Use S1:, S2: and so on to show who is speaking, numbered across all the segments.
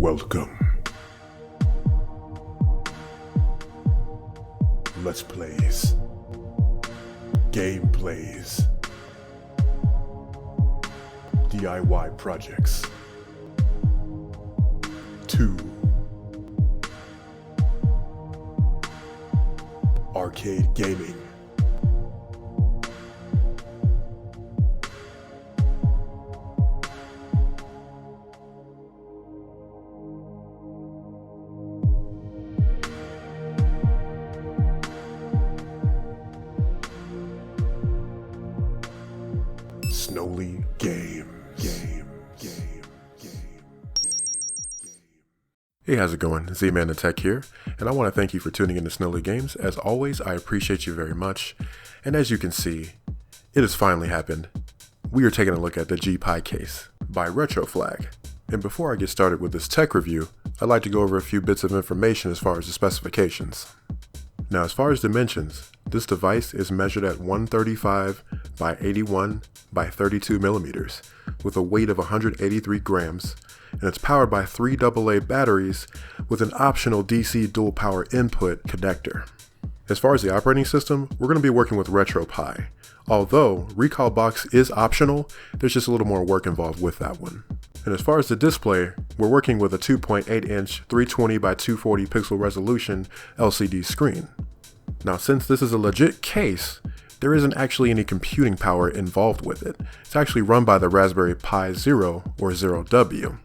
S1: Welcome. Let's plays. Gameplays. DIY projects. 2. Arcade gaming. Snowly Games. Hey, how's it going? ZmanTheTech here, and I want to thank you for tuning into Snowly Games. As always, I appreciate you very much, and as you can see, it has finally happened. We are taking a look at the GPi Case by RetroFlag. And before I get started with this tech review, I'd like to go over a few bits of information as far as the specifications. Now, as far as dimensions, this device is measured at 135 by 81 by 32 millimeters with a weight of 183 grams, and it's powered by 3 AA batteries with an optional DC dual power input connector. As far as the operating system, we're going to be working with RetroPie. Although Recalbox is optional, there's just a little more work involved with that one. And as far as the display, we're working with a 2.8-inch 320 by 240 pixel resolution LCD screen. Now, since this is a legit case, there isn't actually any computing power involved with it. It's actually run by the Raspberry Pi Zero or 0W.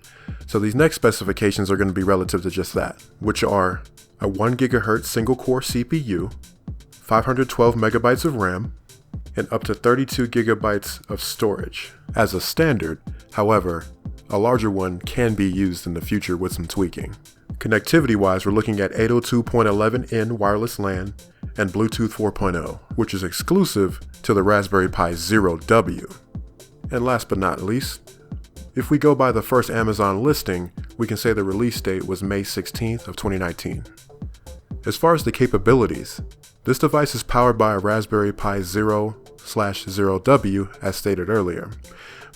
S1: So these next specifications are going to be relative to just that, which are a 1 GHz single core CPU, 512 megabytes of RAM, and up to 32 gigabytes of storage as a standard. However, a larger one can be used in the future with some tweaking. Connectivity wise, we're looking at 802.11n wireless LAN and Bluetooth 4.0, which is exclusive to the Raspberry Pi Zero W. And last but not least, if we go by the first Amazon listing, we can say the release date was May 16th of 2019. As far as the capabilities, this device is powered by a Raspberry Pi Zero/0W as stated earlier,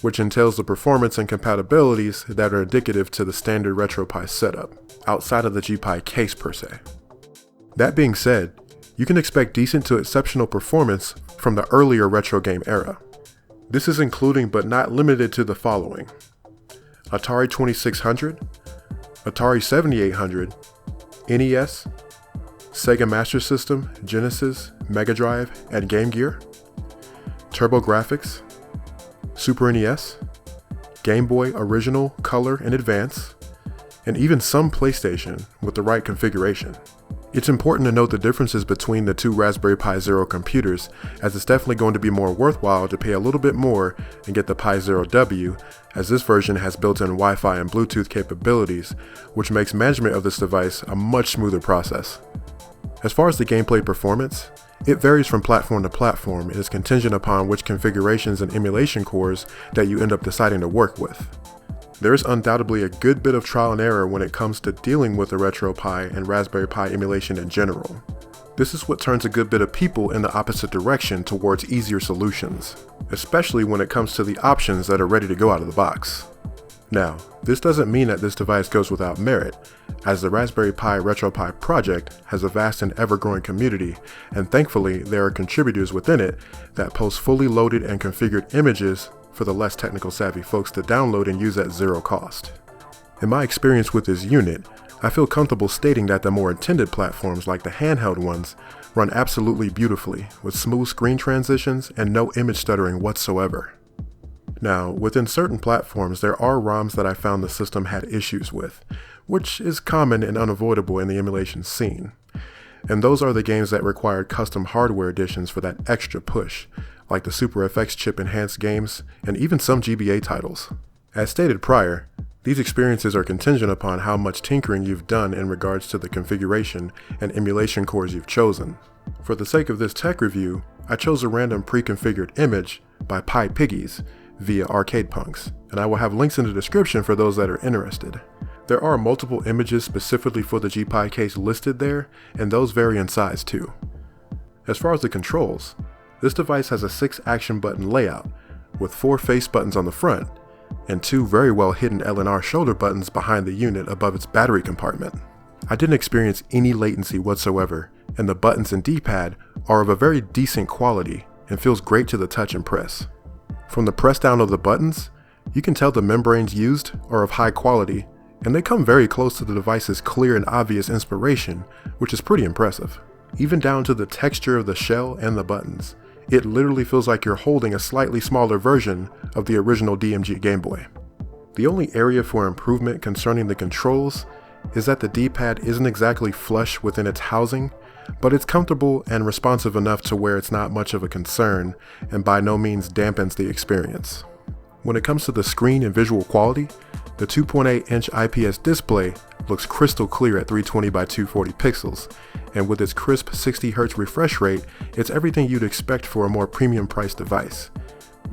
S1: which entails the performance and compatibilities that are indicative to the standard RetroPie setup, outside of the GPi case per se. That being said, you can expect decent to exceptional performance from the earlier retro game era. This is including but not limited to the following: Atari 2600, Atari 7800, NES, Sega Master System, Genesis, Mega Drive, and Game Gear, TurboGrafx, Super NES, Game Boy Original, Color, and Advance, and even some PlayStation with the right configuration. It's important to note the differences between the two Raspberry Pi Zero computers, as it's definitely going to be more worthwhile to pay a little bit more and get the Pi Zero W, as this version has built-in Wi-Fi and Bluetooth capabilities, which makes management of this device a much smoother process. As far as the gameplay performance, it varies from platform to platform and is contingent upon which configurations and emulation cores that you end up deciding to work with. There is undoubtedly a good bit of trial and error when it comes to dealing with the RetroPie and Raspberry Pi emulation in general. This is what turns a good bit of people in the opposite direction towards easier solutions, especially when it comes to the options that are ready to go out of the box. Now, this doesn't mean that this device goes without merit, as the Raspberry Pi RetroPie project has a vast and ever-growing community, and thankfully there are contributors within it that post fully loaded and configured images for the less technical savvy folks to download and use at zero cost. In my experience with this unit, I feel comfortable stating that the more intended platforms like the handheld ones run absolutely beautifully with smooth screen transitions and no image stuttering whatsoever. Now, within certain platforms, there are ROMs that I found the system had issues with, which is common and unavoidable in the emulation scene. And those are the games that required custom hardware additions for that extra push, like the Super FX chip enhanced games and even some GBA titles. As stated prior, these experiences are contingent upon how much tinkering you've done in regards to the configuration and emulation cores you've chosen. For the sake of this tech review, I chose a random pre-configured image by PyPiggies via ArcadePunks, and I will have links in the description for those that are interested. There are multiple images specifically for the GPi case listed there, and those vary in size too. As far as the controls, this device has a 6 action button layout with 4 face buttons on the front and 2 very well hidden L&R shoulder buttons behind the unit above its battery compartment. I didn't experience any latency whatsoever, and the buttons and D-pad are of a very decent quality and feels great to the touch and press. From the press down of the buttons, you can tell the membranes used are of high quality, and they come very close to the device's clear and obvious inspiration, which is pretty impressive. Even down to the texture of the shell and the buttons, it literally feels like you're holding a slightly smaller version of the original DMG Game Boy. The only area for improvement concerning the controls is that the D-pad isn't exactly flush within its housing, but it's comfortable and responsive enough to where it's not much of a concern and by no means dampens the experience. When it comes to the screen and visual quality, the 2.8-inch IPS display looks crystal clear at 320 by 240 pixels, and with its crisp 60Hz refresh rate, it's everything you'd expect for a more premium priced device.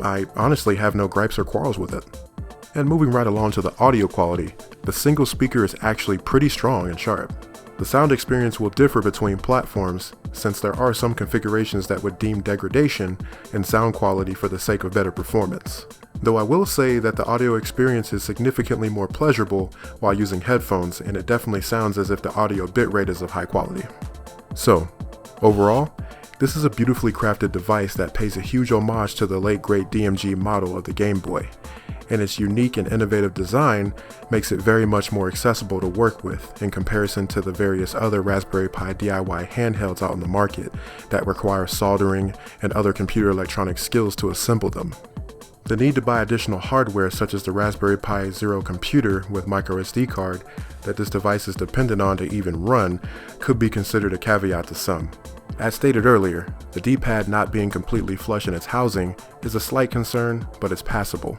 S1: I honestly have no gripes or quarrels with it. And moving right along to the audio quality, the single speaker is actually pretty strong and sharp. The sound experience will differ between platforms, since there are some configurations that would deem degradation in sound quality for the sake of better performance. Though I will say that the audio experience is significantly more pleasurable while using headphones, and it definitely sounds as if the audio bitrate is of high quality. So, overall, this is a beautifully crafted device that pays a huge homage to the late great DMG model of the Game Boy, and its unique and innovative design makes it very much more accessible to work with in comparison to the various other Raspberry Pi DIY handhelds out in the market that require soldering and other computer electronic skills to assemble them. The need to buy additional hardware such as the Raspberry Pi Zero computer with microSD card that this device is dependent on to even run could be considered a caveat to some. As stated earlier, the D-pad not being completely flush in its housing is a slight concern, but it's passable.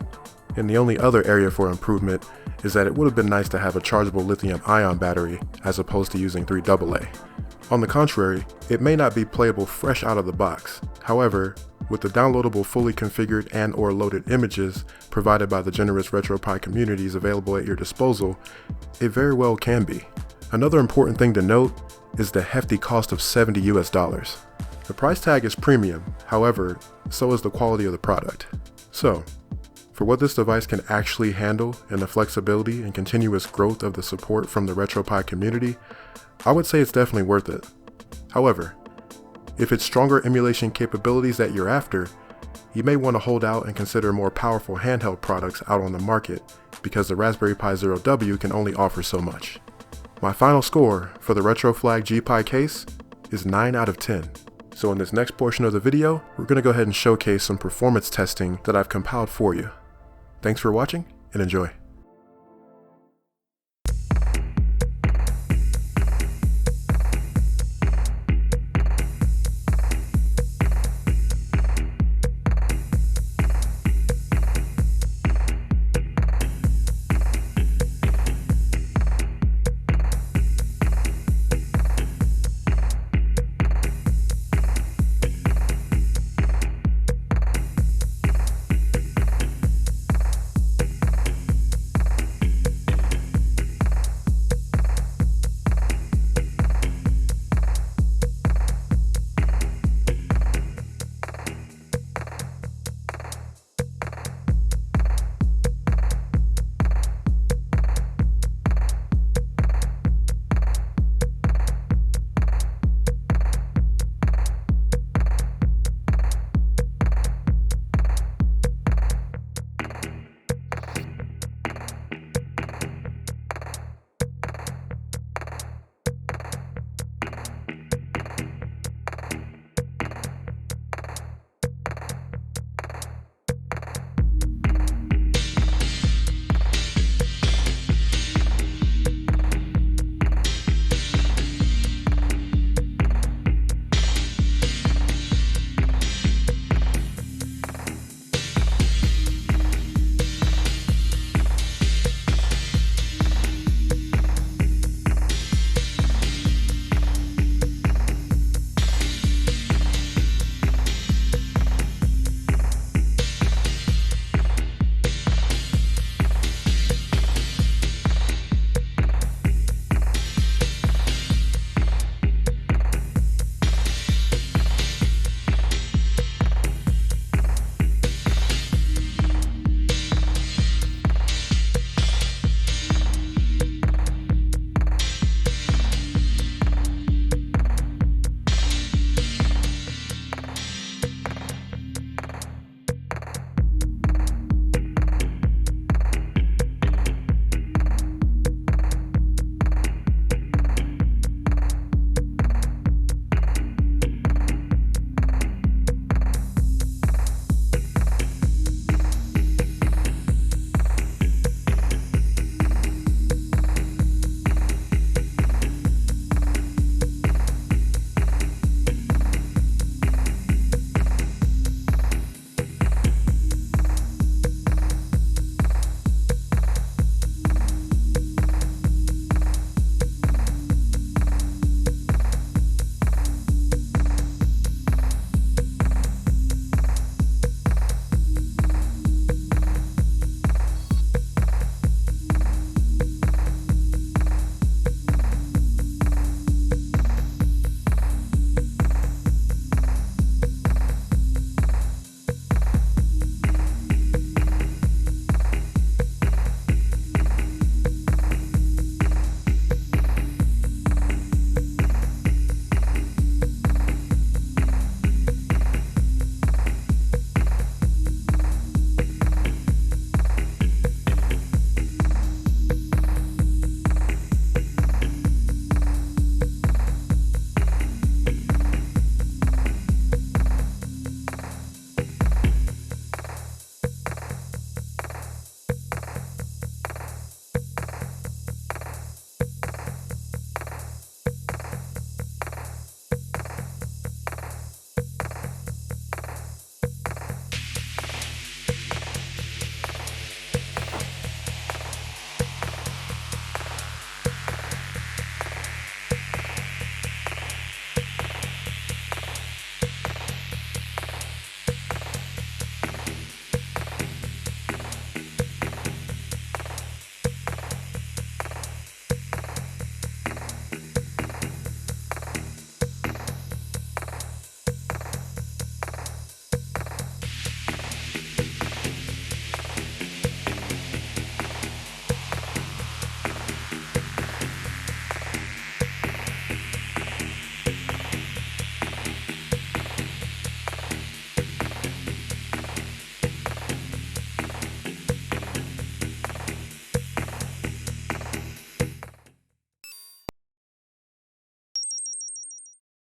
S1: And the only other area for improvement is that it would have been nice to have a chargeable lithium-ion battery as opposed to using 3AA. On the contrary, it may not be playable fresh out of the box. However, with the downloadable fully configured and/or loaded images provided by the generous RetroPie communities available at your disposal, it very well can be. Another important thing to note is the hefty cost of $70 US. The price tag is premium, however, so is the quality of the product. So, for what this device can actually handle and the flexibility and continuous growth of the support from the RetroPie community, I would say it's definitely worth it. However, if it's stronger emulation capabilities that you're after, you may want to hold out and consider more powerful handheld products out on the market because the Raspberry Pi Zero W can only offer so much. My final score for the RetroFlag GPi Case is 9 out of 10. So in this next portion of the video, we're going to go ahead and showcase some performance testing that I've compiled for you. Thanks for watching and enjoy.